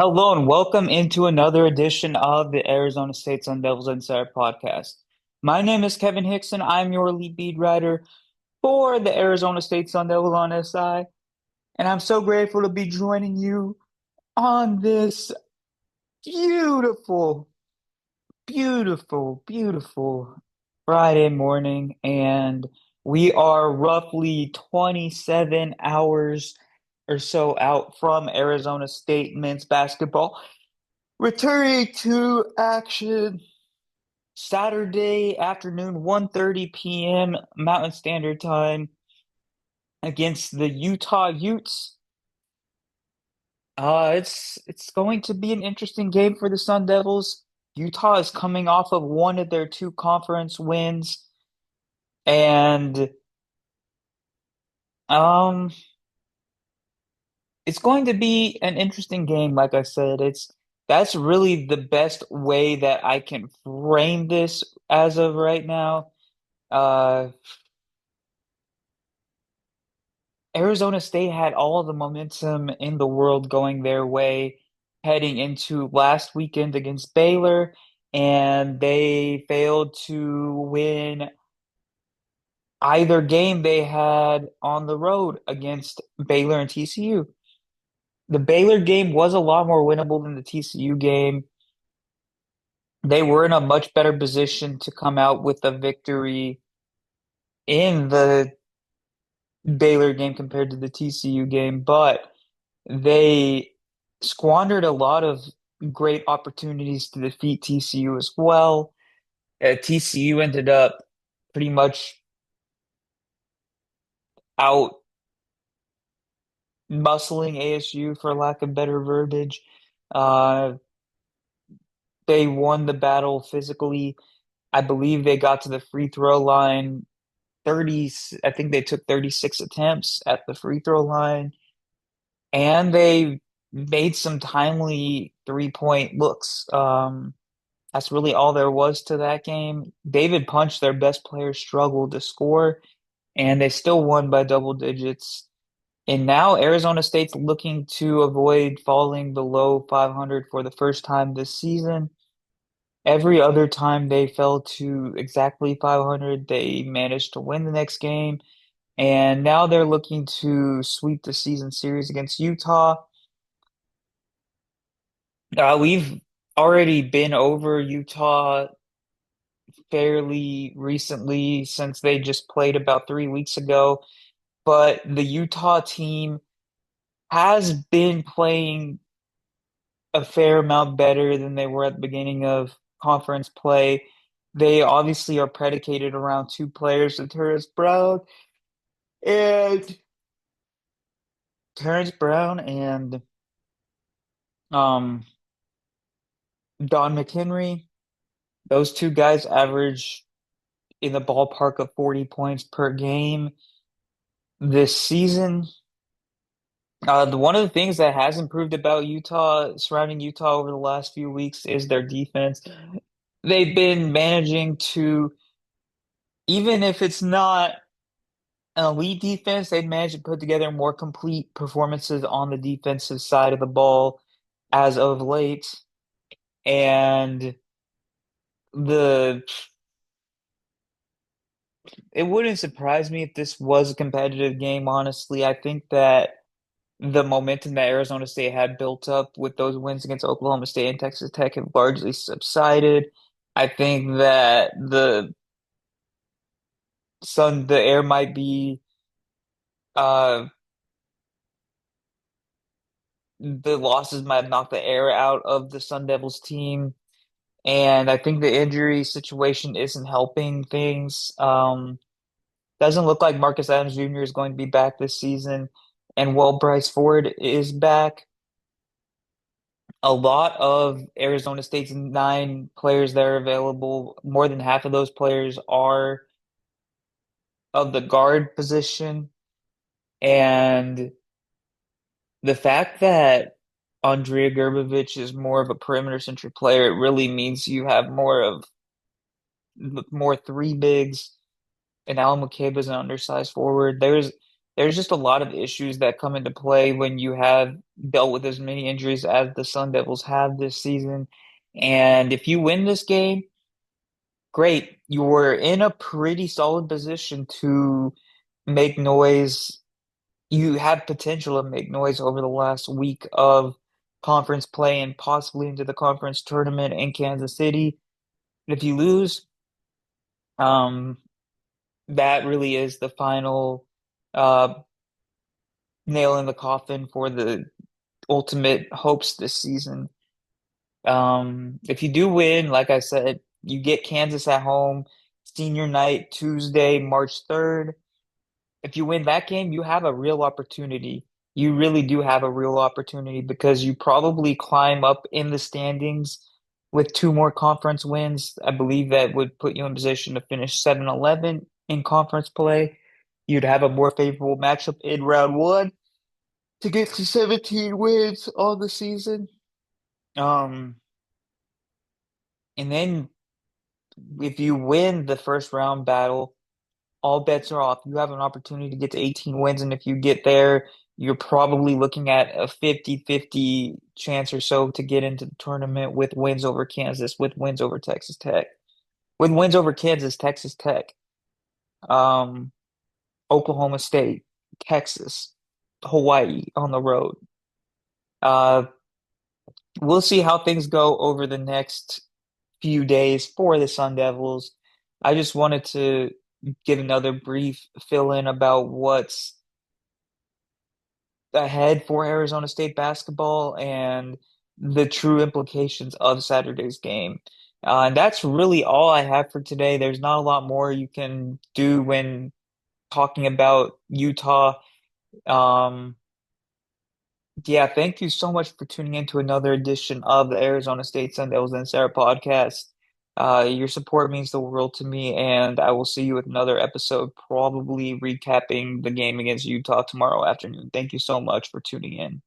Hello and welcome into another edition of the Arizona State Sun Devils Insider Podcast. My name is Kevin Hickson. I'm your lead beat writer for the Arizona State Sun Devils on SI, and I'm so grateful to be joining you on this beautiful, beautiful Friday morning. And we are roughly 27 hours or so out from Arizona State men's basketball. Returning to action Saturday afternoon, 1:30 p.m. Mountain Standard Time against the Utah Utes. It's going to be an interesting game for the Sun Devils. Utah is coming off of one of their two conference wins, and um, it's going to be an interesting game. Like I said, that's really the best way that I can frame this as of right now. Uh, Arizona State had all the momentum in the world going their way heading into last weekend against Baylor, and they failed to win either game they had on the road against Baylor and TCU. The Baylor game was a lot more winnable than the TCU game. They were in a much better position to come out with a victory in the Baylor game compared to the TCU game, but they squandered a lot of great opportunities to defeat TCU as well. TCU ended up pretty much out muscling ASU, for lack of better verbiage. Uh, they won the battle physically. I believe they got to the free throw line 30, I think they took 36 attempts at the free throw line, and they made some timely three-point looks. That's really all there was to that game. David Punch, their best player, struggled to score, and they still won by double digits. And now Arizona State's looking to avoid falling below 500 for the first time this season. Every other time they fell to exactly 500, they managed to win the next game. And now they're looking to sweep the season series against Utah. We've already been over Utah fairly recently since they just played about 3 weeks ago. But the Utah team has been playing a fair amount better than they were at the beginning of conference play. They obviously are predicated around two players, and Terrence Brown and um Don McHenry. Those two guys average in the ballpark of 40 points per game this season. One of the things that has improved about Utah, surrounding Utah over the last few weeks, is their defense. They've been managing to, even if it's not an elite defense, they've managed to put together more complete performances on the defensive side of the ball as of late. And the it wouldn't surprise me if this was a competitive game, honestly. I think that the momentum that Arizona State had built up with those wins against Oklahoma State and Texas Tech have largely subsided. I think that the air might be uh the losses might have knocked the air out of the Sun Devils team. And I think the injury situation isn't helping things. Doesn't look like Marcus Adams Jr. is going to be back this season. And while Bryce Ford is back, a lot of Arizona State's nine players that are available, more than half of those players are of the guard position. And the fact that Andrea Gerbevich is more of a perimeter centric player, it really means you have more three bigs, and Alan McCabe is an undersized forward. there's just a lot of issues that come into play when you have dealt with as many injuries as the Sun Devils have this season. And if you win this game, great. You're in a pretty solid position to make noise. You have potential to make noise over the last week of conference play and possibly into the conference tournament in Kansas City. If you lose, um, that really is the final uh, nail in the coffin for the ultimate hopes this season. If you do win, like I said, you get Kansas at home, senior night, Tuesday, March 3rd. If you win that game, you have a real opportunity. You really do have a real opportunity because you probably climb up in the standings with two more conference wins. I believe that would put you in position to finish 7-11 in conference play. You'd have a more favorable matchup in round one to get to 17 wins on the season. Um, and then if you win the first round battle, all bets are off. You have an opportunity to get to 18 wins, and if you get there, you're probably looking at a 50-50 chance or so to get into the tournament with wins over Kansas, with wins over Texas Tech, with wins over Kansas, Texas Tech, um, Oklahoma State, Texas, Hawaii on the road. Uh, we'll see how things go over the next few days for the Sun Devils. I just wanted to give another brief fill in about what's ahead for Arizona State basketball and the true implications of Saturday's game. And that's really all I have for today. There's not a lot more you can do when talking about Utah. Um, yeah, thank you so much for tuning in to another edition of the Arizona State Sun Devils and Sarah podcast. Your support means the world to me, and I will see you with another episode, probably recapping the game against Utah tomorrow afternoon. Thank you so much for tuning in.